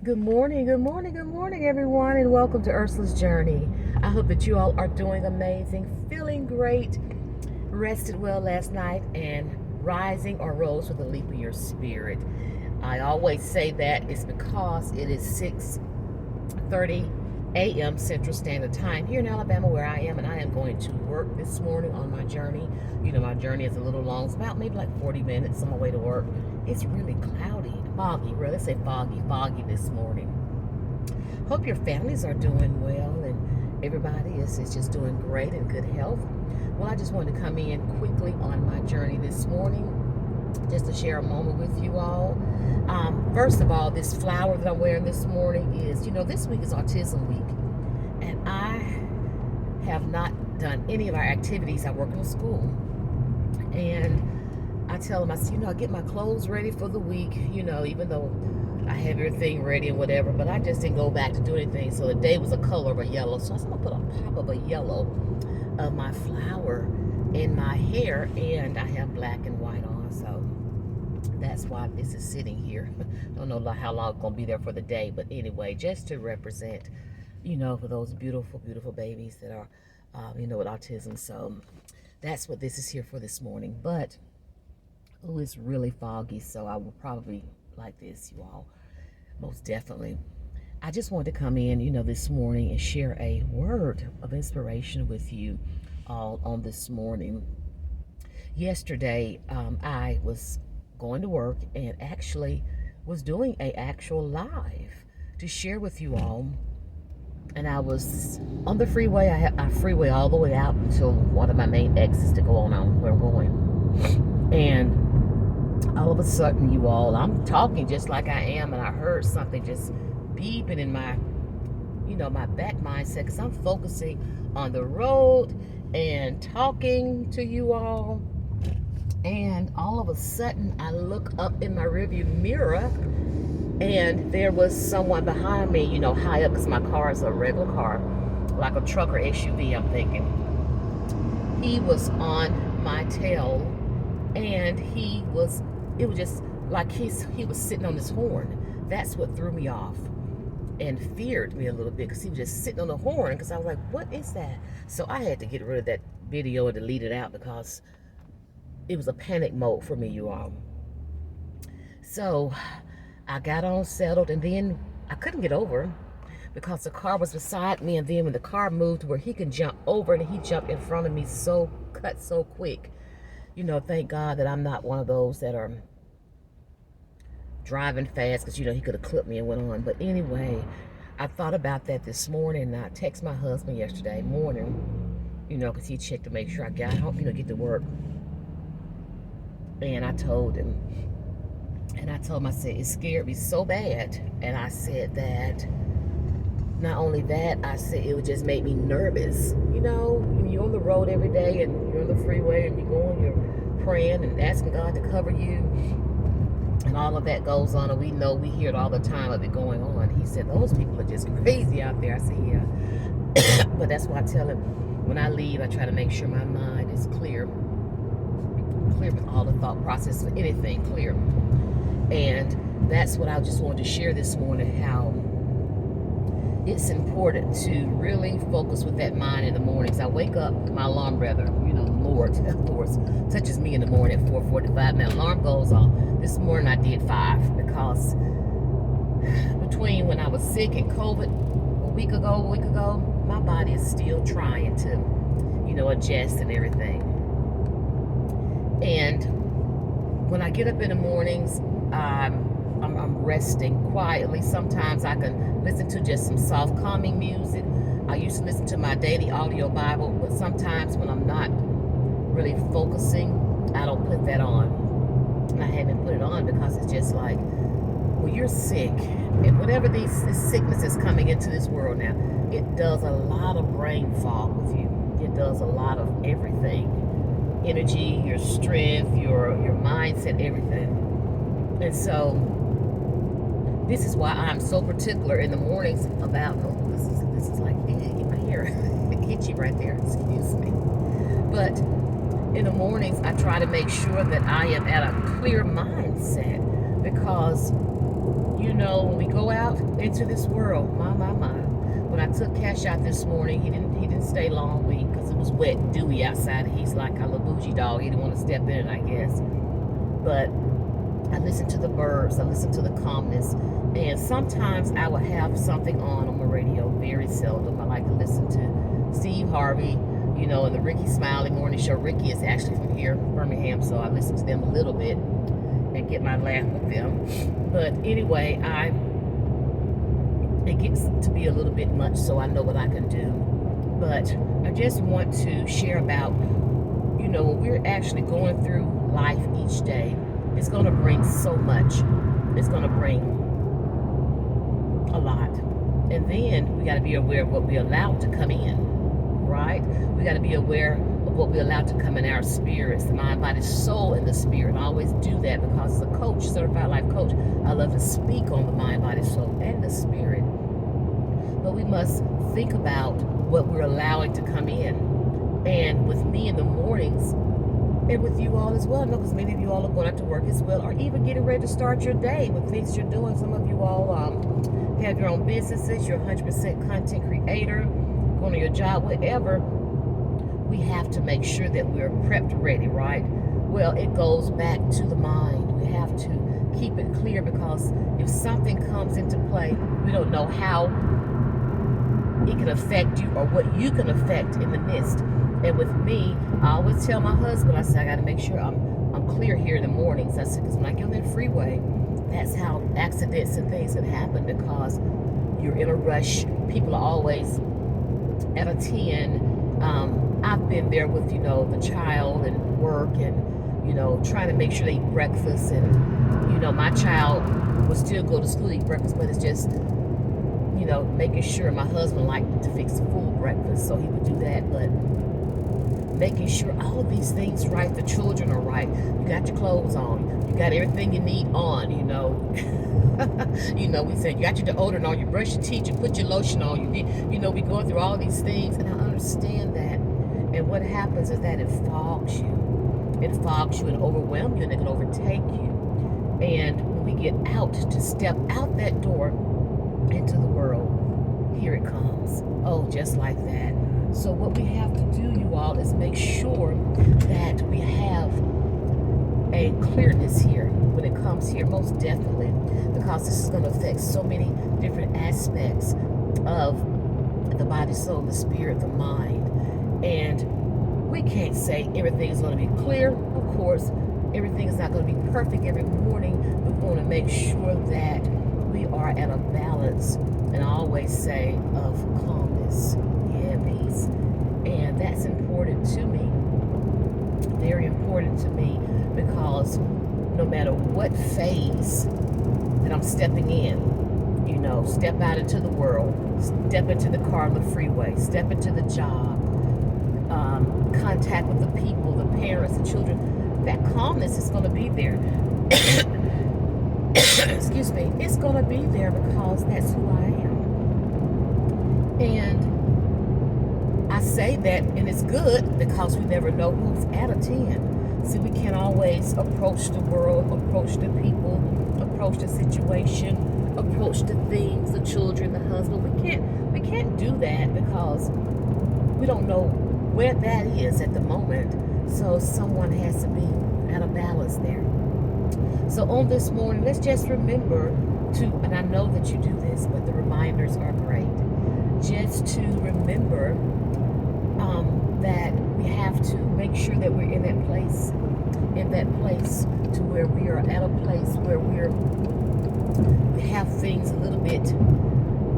Good morning, good morning, good morning, everyone, and welcome to Ursula's Journey. I hope that you all are doing amazing, feeling great, rested well last night, and rising or rose with a leap of your spirit. I always say that it's because it is 6:30 a.m. Central Standard Time here in Alabama, where I am, and I am going to work this morning on my journey. My journey is a little long. It's about maybe like 40 minutes on my way to work. It's really cloudy, foggy. Well, let's say foggy this morning. Hope your families are doing well and everybody is just doing great and good health. Well, I just wanted to come in quickly on my journey this morning just to share a moment with you all. First of all, this flower that I'm wearing this morning is, this week is Autism Week, and I have not done any of our activities. I work in a school, and I tell them, I say, I get my clothes ready for the week, even though I have everything ready and whatever, but I just didn't go back to do anything. So the day was a color of a yellow. So I said, I'm going to put a pop of a yellow of my flower in my hair, and I have black and white on. So that's why this is sitting here. I don't know how long it's going to be there for the day, but anyway, just to represent, for those beautiful, beautiful babies that are, with autism. So that's what this is here for this morning. But it's really foggy, so I will probably like this, you all, most definitely. I just wanted to come in, this morning and share a word of inspiration with you all on this morning. Yesterday, I was going to work and actually was doing a actual live to share with you all. And I was on the freeway. I freeway all the way out until one of my main exits to go on where I'm going. And all of a sudden, you all, I'm talking just like I am, and I heard something just beeping in my, my back mindset, because I'm focusing on the road and talking to you all. And all of a sudden, I look up in my rearview mirror, and there was someone behind me, high up, because my car is a regular car, like a truck or SUV, I'm thinking. He was on my tail, and it was just like he was sitting on his horn. That's what threw me off and feared me a little bit, because he was just sitting on the horn, because I was like, what is that? So I had to get rid of that video and delete it out, because it was a panic mode for me, you all. So I got on settled, and then I couldn't get over because the car was beside me, and then when the car moved to where he can jump over, and he jumped in front of me so quick. Thank God that I'm not one of those that are driving fast, because he could have clipped me and went on. But anyway, I thought about that this morning, and I texted my husband yesterday morning, because he checked to make sure I got home, get to work. And I told him, I said, it scared me so bad. And I said that not only that, I said it would just make me nervous. When you're on the road every day and you're on the freeway and you're praying and asking God to cover you, and all of that goes on, and we hear it all the time of it going on. He said, those people are just crazy out there. I said, yeah. But that's why I tell him, when I leave, I try to make sure my mind is clear with all the thought process of anything clear. And that's what I just wanted to share this morning, how it's important to really focus with that mind in the mornings. I wake up, my alarm rather, the Lord, of course, touches me in the morning at 4:45. My alarm goes off. This morning I did 5, because between when I was sick and COVID a week ago, my body is still trying to, adjust and everything. And when I get up in the mornings, I'm resting quietly. Sometimes I can listen to just some soft, calming music. I used to listen to my daily audio Bible, but sometimes when I'm not really focusing, I don't put that on. And I haven't put it on because it's just like, when you're sick, and whatever this sickness is coming into this world now, it does a lot of brain fog with you. It does a lot of everything. Energy, your strength, your mindset, everything. And so this is why I'm so particular in the mornings about, this is like in my hair, itchy right there, excuse me. But in the mornings, I try to make sure that I am at a clear mindset, because When we go out into this world, my. When I took Cash out this morning, he didn't stay long because it was wet and dewy outside. He's like a little bougie dog. He didn't want to step in it, I guess. But I listen to the birds. I listen to the calmness. And sometimes I will have something on my radio. Very seldom. I like to listen to Steve Harvey, and the Ricky Smiley Morning Show. Ricky is actually from here, Birmingham, so I listen to them a little bit and get my laugh with them. But anyway, it gets to be a little bit much, so I know what I can do. But I just want to share about, when we're actually going through life each day, it's going to bring so much. It's going to bring a lot. And then we got to be aware of what we allow to come in, right? We got to be aware of what we allow to come in our spirits, the mind, body, soul, and the spirit. And I always do that because as a coach, certified life coach, I love to speak on the mind, body, soul, and the spirit. But we must think about what we're allowing to come in. And with me in the mornings, and with you all as well, because many of you all are going out to work as well, or even getting ready to start your day with things you're doing. Some of you all have your own businesses, you're 100% content creator, going to your job, whatever. We have to make sure that we're prepped ready, right? Well, it goes back to the mind. We have to keep it clear, because if something comes into play, we don't know how it can affect you or what you can affect in the midst. And with me, I always tell my husband, I say, I got to make sure I'm clear here in the mornings. I said, because when I get on that freeway, that's how accidents and things can happen, because you're in a rush. People are always at a 10. I've been there with, the child and work and, trying to make sure they eat breakfast. And, my child will still go to school to eat breakfast, but it's just, making sure. My husband liked to fix full breakfast, so he would do that. But making sure all of these things right, the children are right, you got your clothes on, you got everything you need on, we said you got your deodorant on, you brush your teeth, you put your lotion on, we going through all these things, and I understand that. And what happens is that it fogs you and overwhelms you, and it can overtake you. And when we get out to step out that door into the world, here it comes. Oh, just like that. So what we have to do, you all, is make sure that we have a clearness here when it comes here, most definitely, because this is going to affect so many different aspects of the body, soul, the spirit, the mind. And we can't say everything is going to be clear. Of course, everything is not going to be perfect every morning. We want to make sure that we are at a balance, and I always say, of calmness. Peace. And that's important to me, very important to me, because no matter what phase that I'm stepping in, step out into the world, step into the car on the freeway, step into the job, contact with the people, the parents, the children, that calmness is going to be there. Excuse me, it's going to be there, because that's who I am. And I say that, and it's good, because we never know who's at a 10. See, we can't always approach the world, approach the people, approach the situation, approach the things, the children, the husband. We can't do that, because we don't know where that is at the moment. So someone has to be at a balance there. So on this morning, let's just remember to, and I know that you do this, but the reminders are great, just to remember that we have to make sure that we're in that place to where we are at a place where we have things a little bit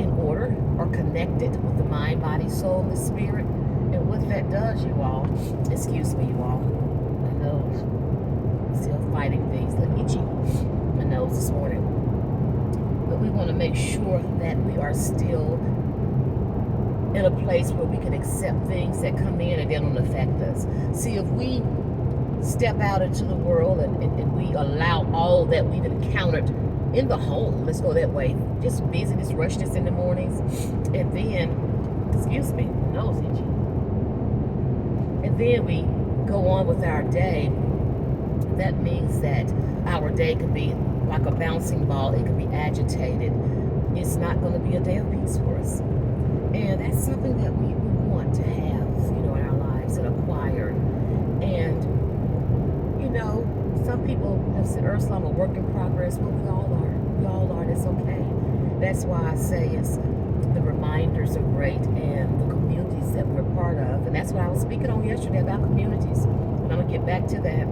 in order or connected with the mind, body, soul, and the spirit. And what that does, you all, excuse me, you all, my nose, still fighting things, look itchy, my nose this morning. But we want to make sure that we are still in a place where we can accept things that come in and they don't affect us. See, if we step out into the world and we allow all that we've encountered in the home, let's go that way, just busyness, rushness in the mornings, and then, excuse me, nose itchy, and then we go on with our day, that means that our day could be like a bouncing ball. It can be agitated. It's not going to be a day of peace for us. And that's something that we want to have, in our lives and acquire. And, some people have said, Ursula, I'm a work in progress. Well, we all are. We all are. That's okay. That's why I say the reminders are great and the communities that we're part of. And that's what I was speaking on yesterday about communities. And I'm going to get back to that.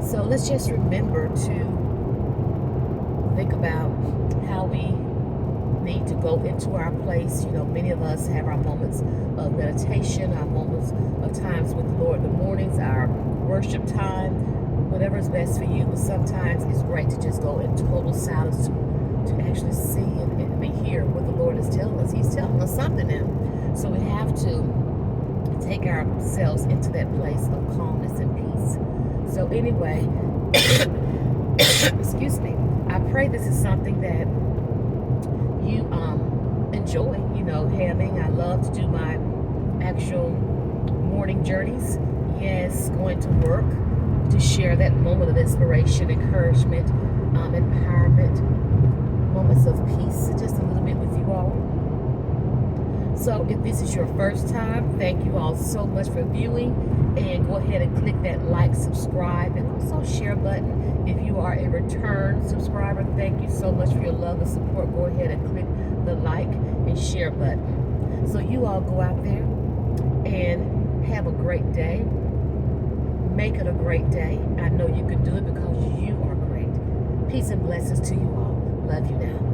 So let's just remember to think about how we need to go into our place. Many of us have our moments of meditation, our moments of times with the Lord in the mornings, our worship time, whatever is best for you. But sometimes it's great to just go in total silence to actually see and hear what the Lord is telling us. He's telling us something now. So we have to take ourselves into that place of calmness and peace. So anyway, excuse me, I pray this is something that you enjoy, having. I love to do my actual morning journeys. Yes, going to work to share that moment of inspiration, encouragement, empowerment, moments of peace, just a little bit with you all. So if this is your first time, thank you all so much for viewing, and go ahead and click that like, subscribe, and also share button. If you are a return subscriber, thank you so much for your love and support. Go ahead and click the like and share button. So you all go out there and have a great day. Make it a great day. I know you can do it because you are great. Peace and blessings to you all. Love you now.